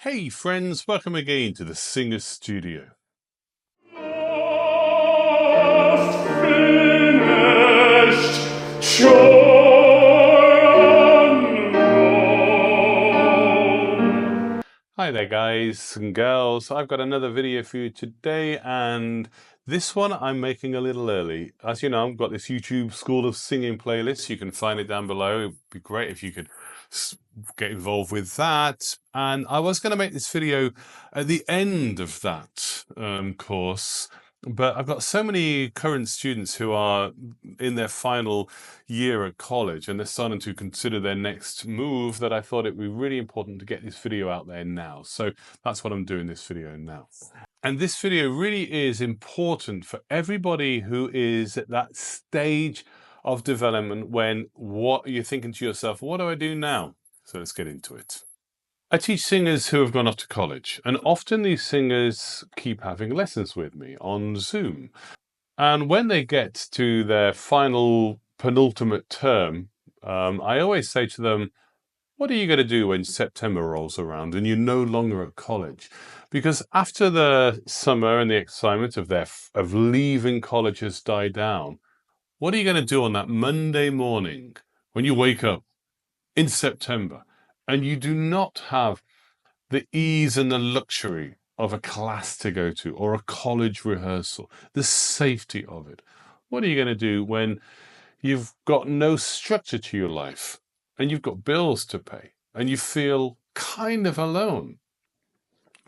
Hey friends, welcome again to the Singer Studio. Hi there guys and girls, I've got another video for you today, and this one I'm making a little early. As you know, I've got this YouTube School of Singing playlist. You can find it down below. It'd be great if you could get involved with that. And I was going to make this video at the end of that course, but I've got so many current students who are in their final year at college and they're starting to consider their next move that I thought it would be really important to get this video out there now. So that's what I'm doing this video now. And this video really is important for everybody who is at that stage of development when what you're thinking to yourself, what do I do now? So let's get into it. I teach singers who have gone off to college, and often these singers keep having lessons with me on Zoom. And when they get to their final penultimate term, I always say to them, what are you going to do when September rolls around and you're no longer at college? Because after the summer and the excitement of leaving college has died down, what are you going to do on that Monday morning when you wake up in September and you do not have the ease and the luxury of a class to go to or a college rehearsal, the safety of it? What are you going to do when you've got no structure to your life and you've got bills to pay and you feel kind of alone?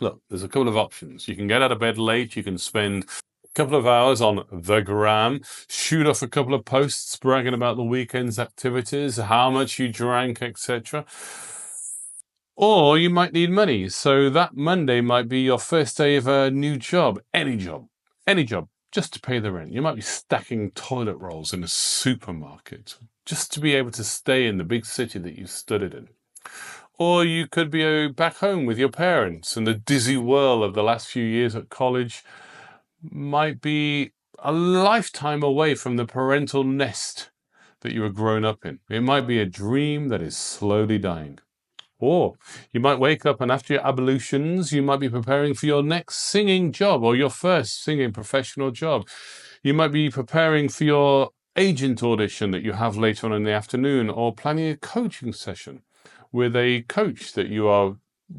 Look, there's a couple of options. You can get out of bed late, you can spend a couple of hours on the gram, shoot off a couple of posts bragging about the weekend's activities, how much you drank, etc. Or you might need money, so that Monday might be your first day of a new job, any job, just to pay the rent. You might be stacking toilet rolls in a supermarket, just to be able to stay in the big city that you studied in. Or you could be back home with your parents, and the dizzy whirl of the last few years at college might be a lifetime away from the parental nest that you were grown up in. It might be a dream that is slowly dying. Or you might wake up and after your ablutions, you might be preparing for your next singing job or your first singing professional job. You might be preparing for your agent audition that you have later on in the afternoon, or planning a coaching session with a coach that you are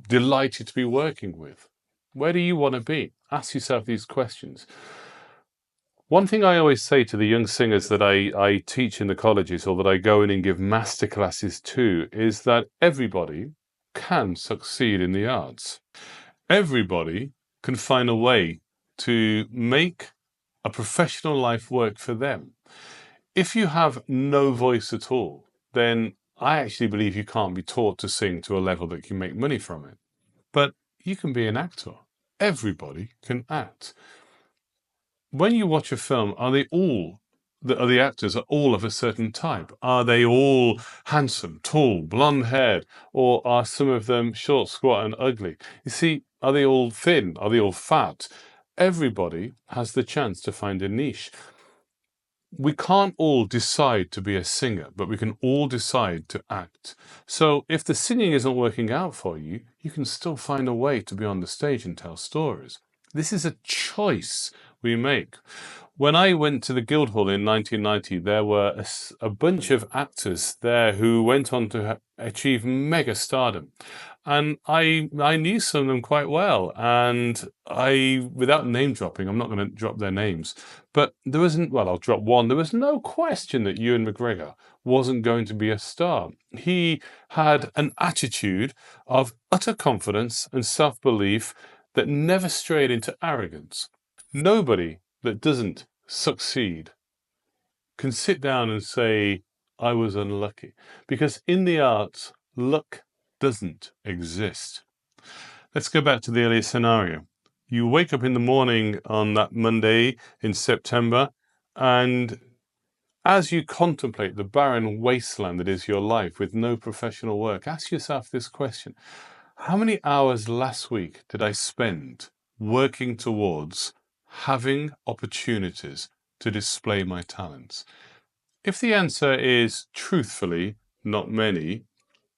delighted to be working with. Where do you want to be? Ask yourself these questions. One thing I always say to the young singers that I teach in the colleges or that I go in and give masterclasses to is that everybody can succeed in the arts. Everybody can find a way to make a professional life work for them. If you have no voice at all, then I actually believe you can't be taught to sing to a level that you can make money from it. But you can be an actor. Everybody can act. When you watch a film, are the actors are all of a certain type? Are they all handsome, tall, blonde-haired, or are some of them short, squat, and ugly? You see, are they all thin? Are they all fat? Everybody has the chance to find a niche. We can't all decide to be a singer, but we can all decide to act. So if the singing isn't working out for you, you can still find a way to be on the stage and tell stories. This is a choice we make. When I went to the Guildhall in 1990, there were a bunch of actors there who went on to achieve mega stardom. And I knew some of them quite well. And without name dropping, I'm not going to drop their names, but there wasn't, well, I'll drop one. There was no question that Ewan McGregor wasn't going to be a star. He had an attitude of utter confidence and self-belief that never strayed into arrogance. Nobody that doesn't succeed can sit down and say, I was unlucky, because in the arts, luck doesn't exist. Let's go back to the earlier scenario. You wake up in the morning on that Monday in September, and as you contemplate the barren wasteland that is your life with no professional work, ask yourself this question. How many hours last week did I spend working towards having opportunities to display my talents? If the answer is truthfully not many,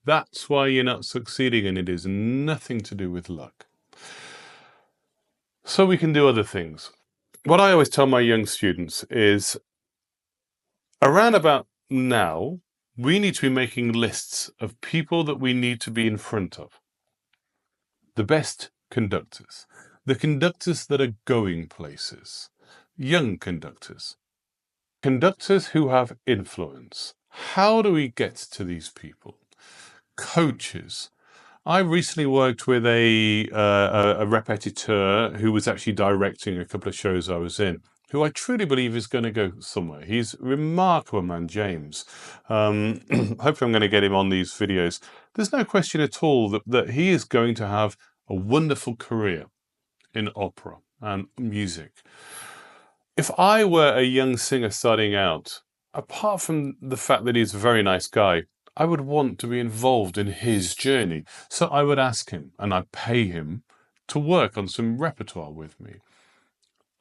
That's why you're not succeeding, and it is nothing to do with luck. So we can do other things. What I always tell my young students is, around about now, we need to be making lists of people that we need to be in front of. The best conductors. The conductors that are going places. Young conductors. Conductors who have influence. How do we get to these people? Coaches. I recently worked with a repetiteur who was actually directing a couple of shows I was in, who I truly believe is going to go somewhere. He's a remarkable man, James. Hopefully I'm going to get him on these videos. There's no question at all that he is going to have a wonderful career in opera and music. If I were a young singer starting out, apart from the fact that he's a very nice guy, I would want to be involved in his journey. So I would ask him, and I'd pay him to work on some repertoire with me.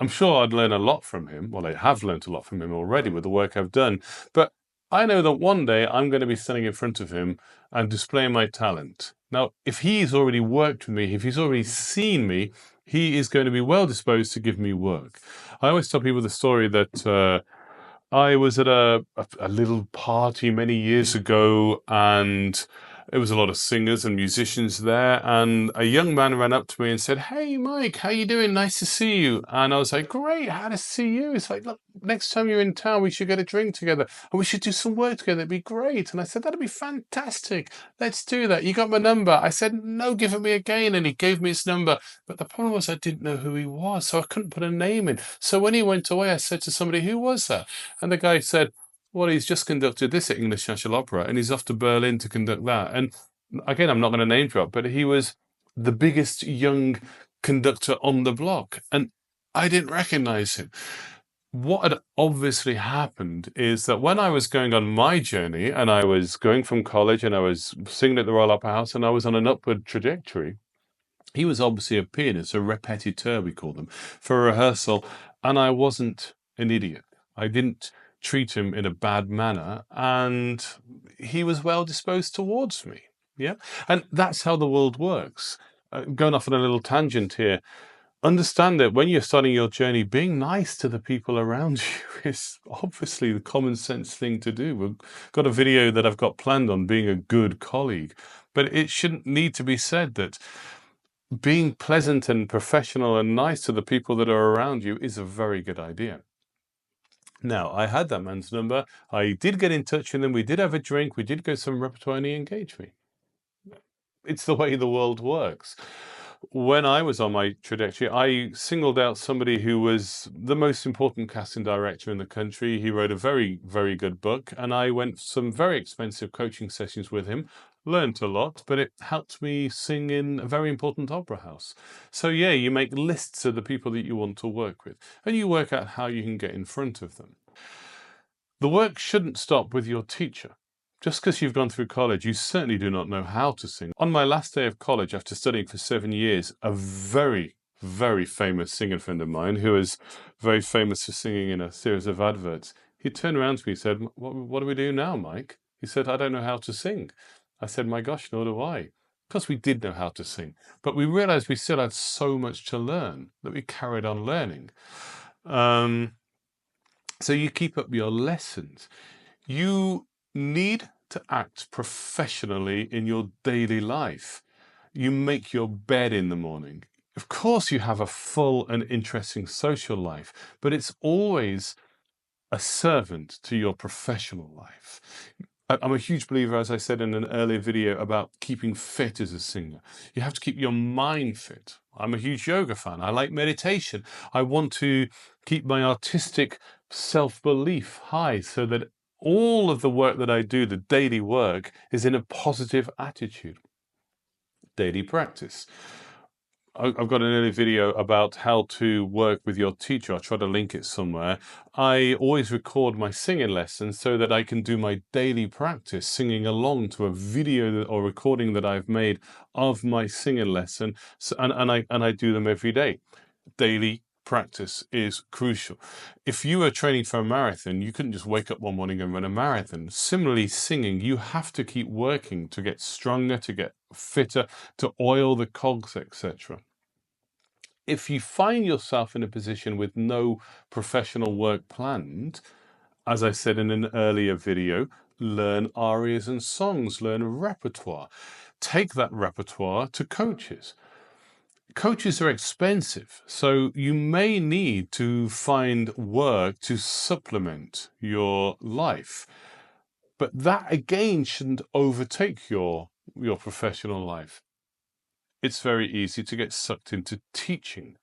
I'm sure I'd learn a lot from him. Well, I have learned a lot from him already with the work I've done. But I know that one day I'm going to be standing in front of him and displaying my talent. Now, if he's already worked with me, if he's already seen me, he is going to be well disposed to give me work. I always tell people the story that I was at a little party many years ago, and there was a lot of singers and musicians there, and a young man ran up to me and said, "Hey, Mike, how you doing? Nice to see you." And I was like, "Great, how to see you?" It's like, "Look, next time you're in town, we should get a drink together, and we should do some work together. It'd be great." And I said, "That'd be fantastic. Let's do that. You got my number?" I said, "No, give it me again." And he gave me his number. But the problem was I didn't know who he was, so I couldn't put a name in. So when he went away, I said to somebody, "Who was that?" And the guy said, "Well, he's just conducted this at English National Opera, and he's off to Berlin to conduct that." And again, I'm not going to name drop, but he was the biggest young conductor on the block, and I didn't recognize him. What had obviously happened is that when I was going on my journey, and I was going from college, and I was singing at the Royal Opera House, and I was on an upward trajectory, he was obviously a pianist, a repetiteur, we call them, for rehearsal, and I wasn't an idiot. I didn't treat him in a bad manner, and he was well disposed towards me. Yeah, and that's how the world works. Going off on a little tangent here, understand that when you're starting your journey, being nice to the people around you is obviously the common sense thing to do. We've got a video that I've got planned on being a good colleague, but it shouldn't need to be said that being pleasant and professional and nice to the people that are around you is a very good idea. Now, I had that man's number. I did get in touch with him. We did have a drink. We did go some repertoire, and he engaged me. It's the way the world works. When I was on my trajectory, I singled out somebody who was the most important casting director in the country. He wrote a very, very good book, and I went some very expensive coaching sessions with him, learned a lot, but it helped me sing in a very important opera house. So yeah, you make lists of the people that you want to work with, and you work out how you can get in front of them. The work shouldn't stop with your teacher. Just because you've gone through college, you certainly do not know how to sing. On my last day of college, after studying for 7 years, a very, very famous singing friend of mine, who is very famous for singing in a series of adverts, he turned around to me and said, what do we do now, Mike? He said, "I don't know how to sing." I said, "My gosh, nor do I." Because we did know how to sing, but we realized we still had so much to learn that we carried on learning. So you keep up your lessons. You need to act professionally in your daily life. You make your bed in the morning. Of course, you have a full and interesting social life, but it's always a servant to your professional life. I'm a huge believer, as I said in an earlier video, about keeping fit as a singer. You have to keep your mind fit. I'm a huge yoga fan. I like meditation. I want to keep my artistic self-belief high so that all of the work that I do, the daily work, is in a positive attitude. Daily practice. I've got an early video about how to work with your teacher. I'll try to link it somewhere. I always record my singing lessons so that I can do my daily practice, singing along to a video or recording that I've made of my singing lesson. So, and I do them every day. Daily practice is crucial. If you are training for a marathon, you couldn't just wake up one morning and run a marathon. Similarly, singing, you have to keep working to get stronger, to get fitter, to oil the cogs, etc. If you find yourself in a position with no professional work planned, as I said in an earlier video, learn arias and songs, learn a repertoire. Take that repertoire to coaches. Coaches are expensive, so you may need to find work to supplement your life. But that again shouldn't overtake your professional life. It's very easy to get sucked into teaching.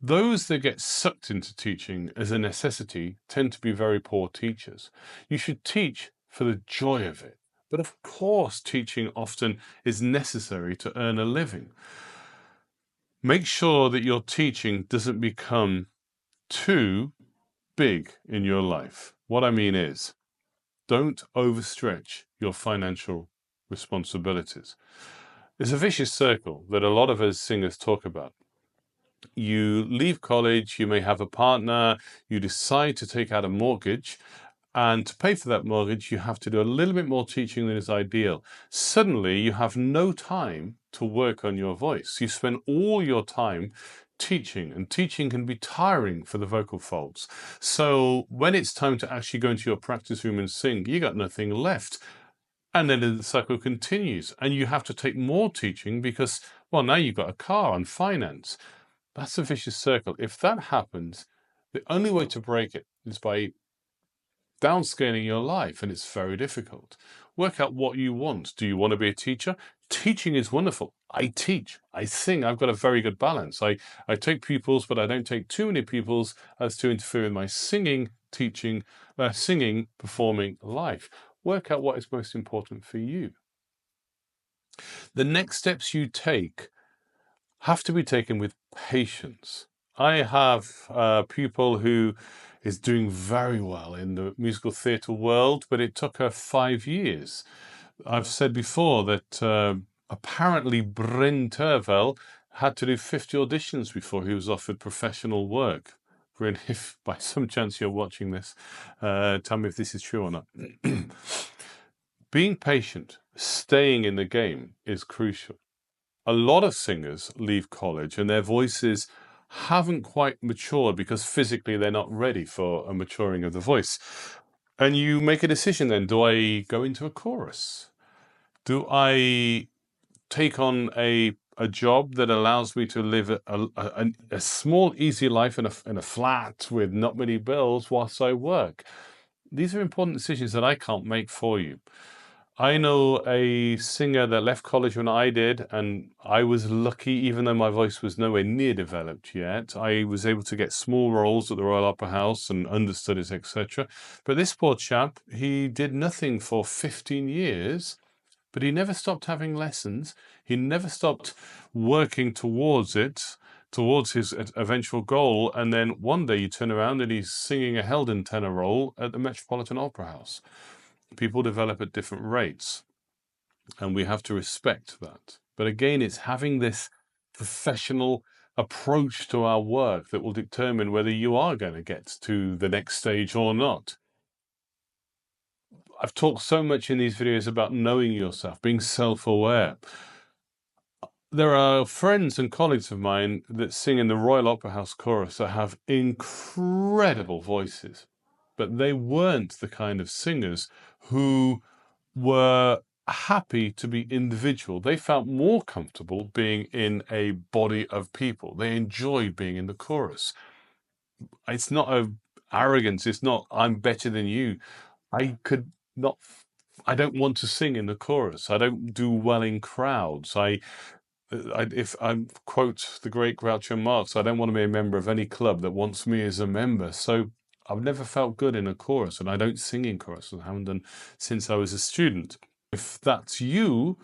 Those that get sucked into teaching as a necessity tend to be very poor teachers. You should teach for the joy of it. But of course, teaching often is necessary to earn a living. Make sure that your teaching doesn't become too big in your life. What I mean is, don't overstretch your financial responsibilities. It's a vicious circle that a lot of us singers talk about. You leave college, you may have a partner, you decide to take out a mortgage, and to pay for that mortgage, you have to do a little bit more teaching than is ideal. Suddenly, you have no time to work on your voice. You spend all your time teaching, and teaching can be tiring for the vocal folds. So when it's time to actually go into your practice room and sing, you got nothing left. And then the cycle continues, and you have to take more teaching because, well, now you've got a car and finance. That's a vicious circle. If that happens, the only way to break it is by downscaling your life, and it's very difficult. Work out what you want. Do you want to be a teacher? Teaching is wonderful. I teach, I sing. I've got a very good balance. I take pupils, but I don't take too many pupils as to interfere with my singing, teaching, performing life. Work out what is most important for you. The next steps you take have to be taken with patience. I have a pupil who is doing very well in the musical theatre world, but it took her 5 years. I've said before that apparently Bryn Terfel had to do 50 auditions before he was offered professional work. Bryn, if by some chance you're watching this, tell me if this is true or not. Being patient, staying in the game is crucial. A lot of singers leave college and their voices haven't quite matured because physically they're not ready for a maturing of the voice. And you make a decision then, do I go into a chorus? Do I take on a job that allows me to live a small, easy life in a flat with not many bills whilst I work? These are important decisions that I can't make for you. I know a singer that left college when I did, and I was lucky, even though my voice was nowhere near developed yet. I was able to get small roles at the Royal Opera House and understudies, etc. But this poor chap, he did nothing for 15 years, but he never stopped having lessons. He never stopped working towards it, towards his eventual goal. And then one day you turn around and he's singing a Helden tenor role at the Metropolitan Opera House. People develop at different rates, and we have to respect that. But again, it's having this professional approach to our work that will determine whether you are going to get to the next stage or not. I've talked so much in these videos about knowing yourself, being self-aware. There are friends and colleagues of mine that sing in the Royal Opera House chorus that have incredible voices, but they weren't the kind of singers who were happy to be individual. They felt more comfortable being in a body of people. They enjoyed being in the chorus. It's not arrogance. It's not, I'm better than you. I don't want to sing in the chorus. I don't do well in crowds. If I quote the great Groucho Marx, I don't want to be a member of any club that wants me as a member. So I've never felt good in a chorus, and I don't sing in choruses. I haven't done since I was a student. If that's you,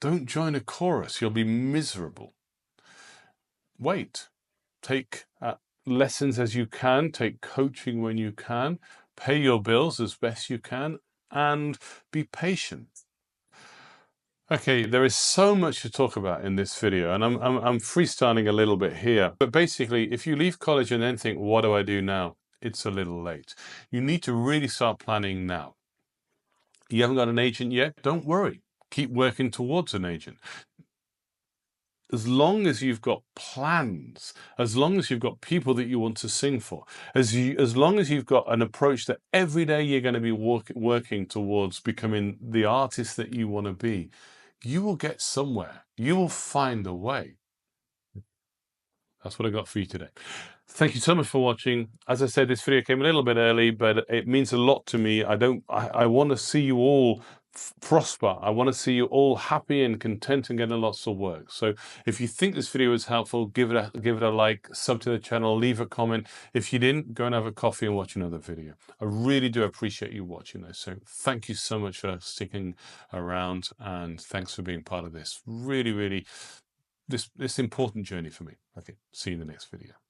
don't join a chorus. You'll be miserable. Wait. Take lessons as you can. Take coaching when you can. Pay your bills as best you can, and be patient. Okay, there is so much to talk about in this video, and I'm freestyling a little bit here. But basically, if you leave college and then think, what do I do now? It's a little late. You need to really start planning now. You haven't got an agent yet? Don't worry. Keep working towards an agent. As long as you've got plans, as long as you've got people that you want to sing for, as long as you've got an approach that every day you're going to be working towards becoming the artist that you want to be, you will get somewhere. You will find a way. That's what I got for you today. Thank you so much for watching. As I said, this video came a little bit early, but it means a lot to me. I want to see you all prosper. I want to see you all happy and content and getting lots of work. So if you think this video was helpful, give it a like, sub to the channel, leave a comment. If you didn't, go and have a coffee and watch another video. I really do appreciate you watching this. So thank you so much for sticking around, and thanks for being part of this really, really this important journey for me. Okay, see you in the next video.